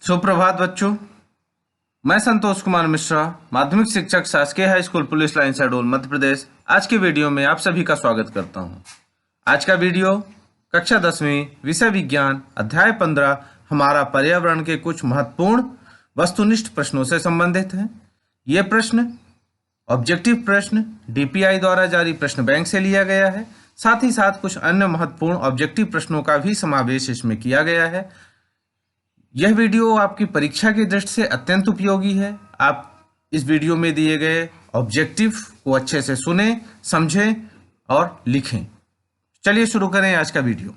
सुप्रभात बच्चों। मैं संतोष कुमार मिश्रा, माध्यमिक शिक्षक, शासकीय high school police line Shahdol Madhya Pradesh. आज के वीडियो में आप सभी का स्वागत करता हूं। आज का वीडियो कक्षा 10वीं विषय विज्ञान अध्याय 15 हमारा पर्यावरण के कुछ महत्वपूर्ण वस्तुनिष्ठ प्रश्नों से संबंधित है। ये प्रश्न ऑब्जेक्टिव प्रश्न DPI द्वारा जारी प्रश्न बैंक से लिया गया है। साथ ही साथ कुछ अन्य महत्वपूर्ण ऑब्जेक्टिव प्रश्नों का भी समावेश इसमें किया गया है। यह वीडियो आपकी परीक्षा की दृष्टि से अत्यंत उपयोगी है। आप इस वीडियो में दिए गए ऑब्जेक्टिव को अच्छे से सुनें, समझें और लिखें। चलिए शुरू करें आज का वीडियो।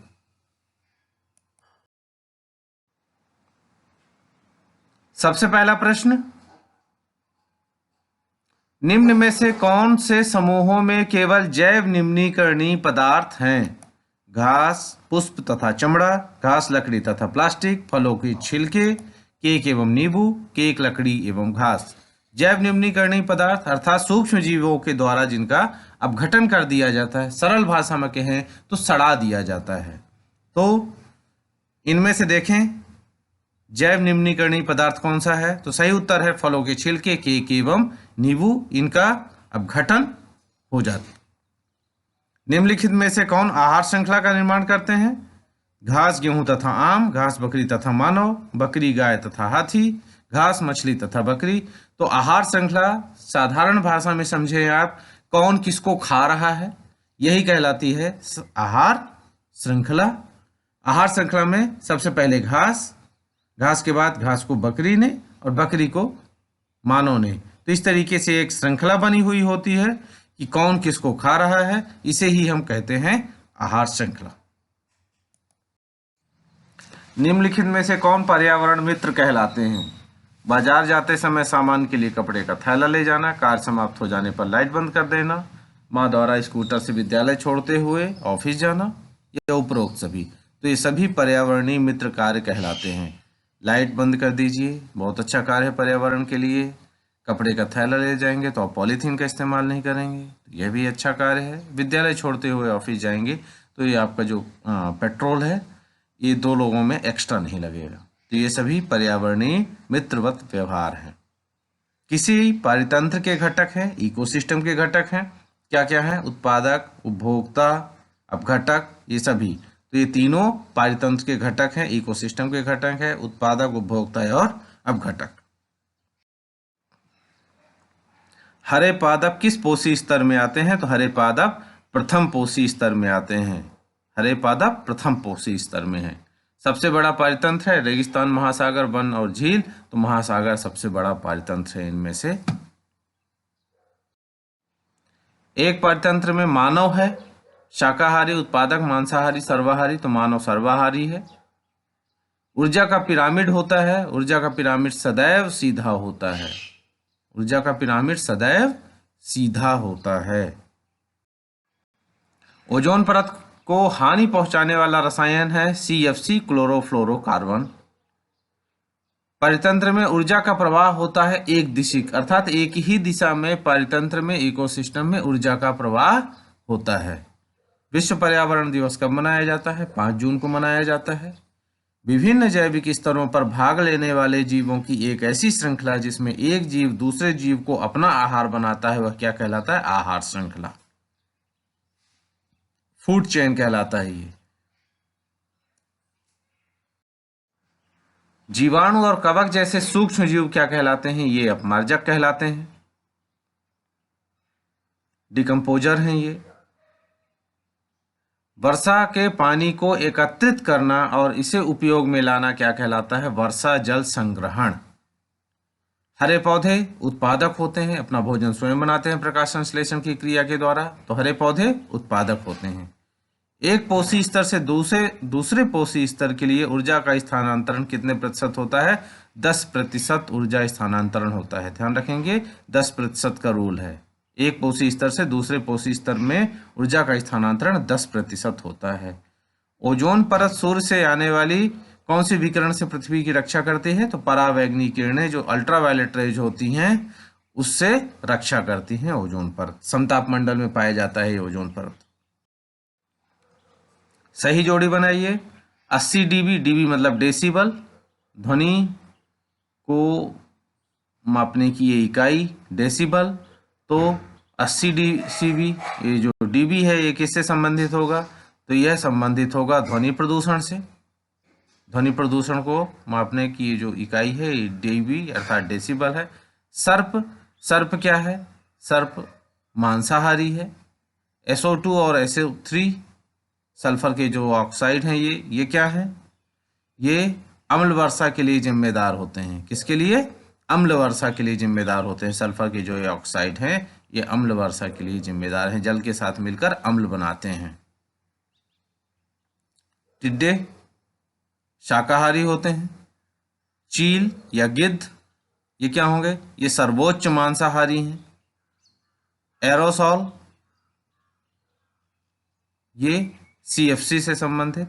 सबसे पहला प्रश्न, निम्न में से कौन से समूहों में केवल जैव निम्नीकरणीय पदार्थ हैं? घास, पुष्प तथा चमड़ा, घास, लकड़ी तथा प्लास्टिक, फलों के छिलके, केक एवं नींबू, केक, लकड़ी एवं घास। जैव निम्नीकरणीय पदार्थ अर्थात सूक्ष्म जीवों के द्वारा जिनका अपघटन कर दिया जाता है, सरल भाषा में कहें तो सड़ा दिया जाता है। तो इनमें से देखें जैव निम्नीकरणीय पदार्थ कौन सा है? तो सही उत्तर है फलों के छिलके, केक एवं नींबू, इनका अपघटन हो जाता है। निम्नलिखित में से कौन आहार श्रृंखला का निर्माण करते हैं? घास, गेहूं तथा आम, घास, बकरी तथा मानव, बकरी, गाय तथा हाथी, घास, मछली तथा बकरी। तो आहार श्रृंखला साधारण भाषा में समझे आप, कौन किसको खा रहा है, यही कहलाती है आहार श्रृंखला। आहार श्रृंखला में सबसे पहले घास, घास के बाद घास को बकरी ने और बकरी को मानव ने। तो इस तरीके से एक श्रृंखला बनी हुई होती है कि कौन किसको खा रहा है, इसे ही हम कहते हैं आहार श्रृंखला। निम्नलिखित में से कौन पर्यावरण मित्र कहलाते हैं? बाजार जाते समय सामान के लिए कपड़े का थैला ले जाना, कार्य समाप्त हो जाने पर लाइट बंद कर देना, माँ द्वारा स्कूटर से विद्यालय छोड़ते हुए ऑफिस जाना, या उपरोक्त सभी। तो ये सभी पर्यावरणीय मित्र कार्य कहलाते हैं। लाइट बंद कर दीजिए, बहुत अच्छा कार्य है पर्यावरण के लिए। कपड़े का थैला ले जाएंगे तो आप पॉलीथीन का इस्तेमाल नहीं करेंगे, तो यह भी अच्छा कार्य है। विद्यालय छोड़ते हुए ऑफिस जाएंगे तो ये आपका जो पेट्रोल है ये 2 लोगों में एक्स्ट्रा नहीं लगेगा। तो ये सभी पर्यावरणीय मित्रवत व्यवहार हैं। किसी पारितंत्र के घटक हैं, इकोसिस्टम के घटक हैं। क्या क्या है? उत्पादक, उपभोक्ता, अपघटक, ये सभी। तो ये तीनों पारितंत्र के घटक हैं, इकोसिस्टम के घटक हैं, उत्पादक, उपभोक्ता और अपघटक। हरे पादप किस पोषी स्तर में आते हैं? तो हरे पादप प्रथम पोषी स्तर में आते हैं। हरे पादप प्रथम पोषी स्तर में है। सबसे बड़ा पारितंत्र है रेगिस्तान, महासागर, वन और झील। तो महासागर सबसे बड़ा पारितंत्र है इनमें से। एक पारितंत्र में मानव है, शाकाहारी, उत्पादक, मांसाहारी, सर्वाहारी। तो मानव सर्वाहारी है। ऊर्जा का पिरामिड होता है, ऊर्जा का पिरामिड सदैव सीधा होता है। ऊर्जा का पिरामिड सदैव सीधा होता है। ओजोन परत को हानि पहुंचाने वाला रसायन है CFC, क्लोरोफ्लोरोकार्बन। परितंत्र में ऊर्जा का प्रवाह होता है एक दिशिक, अर्थात एक ही दिशा में परितंत्र में, इकोसिस्टम में ऊर्जा का प्रवाह होता है। विश्व पर्यावरण दिवस कब मनाया जाता है? 5 जून को मनाया जाता है। विभिन्न जैविक स्तरों पर भाग लेने वाले जीवों की एक ऐसी श्रृंखला जिसमें एक जीव दूसरे जीव को अपना आहार बनाता है, वह क्या कहलाता है? आहार श्रृंखला, फूड चेन कहलाता है ये। जीवाणु और कवक जैसे सूक्ष्म जीव क्या कहलाते हैं? ये अपमार्जक कहलाते हैं, डिकम्पोजर हैं ये। वर्षा के पानी को एकत्रित करना और इसे उपयोग में लाना क्या कहलाता है? वर्षा जल संग्रहण। हरे पौधे उत्पादक होते हैं, अपना भोजन स्वयं बनाते हैं प्रकाश संश्लेषण की क्रिया के द्वारा। तो हरे पौधे उत्पादक होते हैं। एक पोषी स्तर से दूसरे पोषी स्तर के लिए ऊर्जा का स्थानांतरण कितने प्रतिशत होता है? 10% ऊर्जा स्थानांतरण होता है। ध्यान रखेंगे 10% का रूल है। एक पोषी स्तर से दूसरे पोषी स्तर में ऊर्जा का स्थानांतरण 10% होता है। ओजोन परत सूर्य से आने वाली कौन सी विकिरण से पृथ्वी की रक्षा करती है? तो परावैंगनी किरणें, जो अल्ट्रावायलेट रेज होती हैं, उससे रक्षा करती हैं ओजोन परत। समताप में पाया जाता है ये ओजोन परत। सही जोड़ी बनाइए। 80 dB, dB मतलब डेसिबल, ध्वनि को मापने की ये इकाई डेसिबल, तो 80 DCB, ये जो dB है ये किससे संबंधित होगा? तो यह संबंधित होगा ध्वनि प्रदूषण से। ध्वनि प्रदूषण को मापने की ये जो इकाई है ये dB अर्थात डेसिबल है। सर्प क्या है? सर्प मांसाहारी है। SO2 और SO3 सल्फर के जो ऑक्साइड हैं ये क्या है? ये अम्ल वर्षा के लिए जिम्मेदार होते हैं। किसके लिए? अम्ल वर्षा के लिए जिम्मेदार होते हैं। सल्फर के जो ये ऑक्साइड हैं ये अम्ल वर्षा के लिए जिम्मेदार हैं, जल के साथ मिलकर अम्ल बनाते हैं। टिड्डे शाकाहारी होते हैं। चील या गिद्ध ये क्या होंगे? ये सर्वोच्च मांसाहारी हैं। एरोसॉल ये CFC से संबंधित।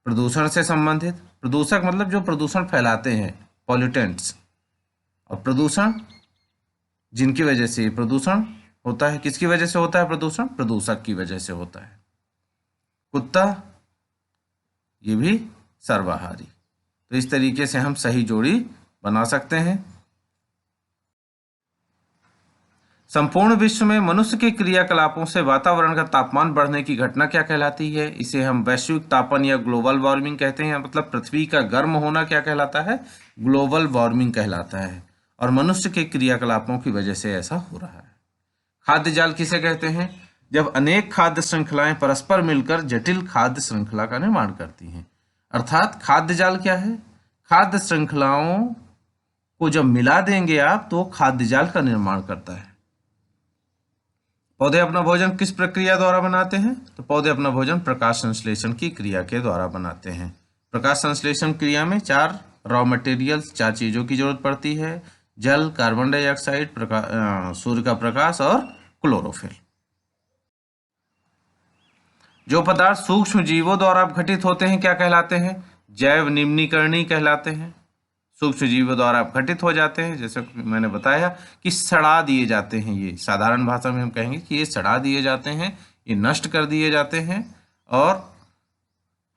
प्रदूषण से संबंधित। प्रदूषक मतलब जो प्रदूषण फैलाते हैं, पॉल्यूटेंट्स। और प्रदूषण जिनकी वजह से प्रदूषण होता है। किसकी वजह से होता है प्रदूषण? प्रदूषक की वजह से होता है। कुत्ता ये भी सर्वाहारी। तो इस तरीके से हम सही जोड़ी बना सकते हैं। संपूर्ण विश्व में मनुष्य के क्रियाकलापों से वातावरण का तापमान बढ़ने की घटना क्या कहलाती है? इसे हम वैश्विक तापन या ग्लोबल वार्मिंग कहते हैं। मतलब पृथ्वी का गर्म होना क्या कहलाता है? ग्लोबल वार्मिंग कहलाता है। और मनुष्य के क्रियाकलापों की वजह से ऐसा हो रहा है। खाद्य जाल किसे कहते हैं? जब अनेक खाद्य श्रृंखलाएं परस्पर मिलकर जटिल खाद्य श्रृंखला का निर्माण करती हैं। अर्थात खाद्य जाल क्या है? खाद्य श्रृंखलाओं को जब मिला देंगे आप तो खाद्य जाल का निर्माण करता है। पौधे अपना भोजन किस प्रक्रिया द्वारा बनाते हैं? तो पौधे अपना भोजन प्रकाश संश्लेषण की क्रिया के द्वारा बनाते हैं। प्रकाश संश्लेषण क्रिया में 4 रॉ मटेरियल्स, 4 चीजों की जरूरत पड़ती है। जल, कार्बन डाइऑक्साइड, सूर्य का प्रकाश और क्लोरोफिल। जो पदार्थ सूक्ष्म जीवों द्वारा अपघटित होते हैं क्या कहलाते हैं? जैव निम्नीकरणीय कहलाते हैं। सूक्ष्म जीवों द्वारा अपघटित हो जाते हैं, जैसे मैंने बताया कि सड़ा दिए जाते हैं। ये साधारण भाषा में हम कहेंगे कि ये सड़ा दिए जाते हैं, ये नष्ट कर दिए जाते हैं। और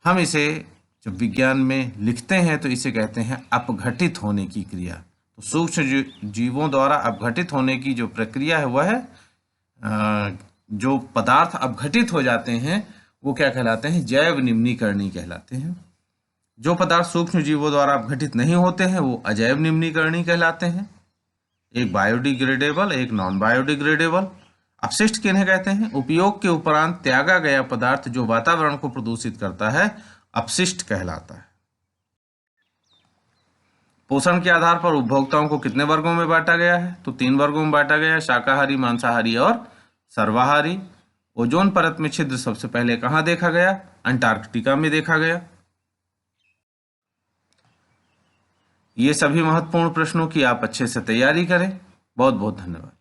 हम इसे जब विज्ञान में लिखते हैं तो इसे कहते हैं अपघटित होने की क्रिया। तो सूक्ष्म जीवों द्वारा अपघटित होने की जो प्रक्रिया है वह जो पदार्थ अपघटित हो जाते हैं वो क्या कहलाते हैं? जैव निम्नीकरणीय कहलाते हैं। जो पदार्थ सूक्ष्म जीवों द्वारा अपघटित नहीं होते हैं वो अजैव निम्नीकरणीय कहलाते हैं। एक बायोडिग्रेडेबल, एक नॉन बायोडिग्रेडेबल। अपशिष्ट किन्हें कहते हैं? उपयोग के उपरांत त्यागा गया पदार्थ जो वातावरण को प्रदूषित करता है अपशिष्ट कहलाता है। पोषण के आधार पर उपभोक्ताओं को कितने वर्गों में बांटा गया है? तो 3 वर्गों में बांटा गया है, शाकाहारी, मांसाहारी और सर्वाहारी। ओजोन परत में छिद्र सबसे पहले कहाँ देखा गया? अंटार्कटिका में देखा गया। ये सभी महत्वपूर्ण प्रश्नों की आप अच्छे से तैयारी करें। बहुत बहुत धन्यवाद।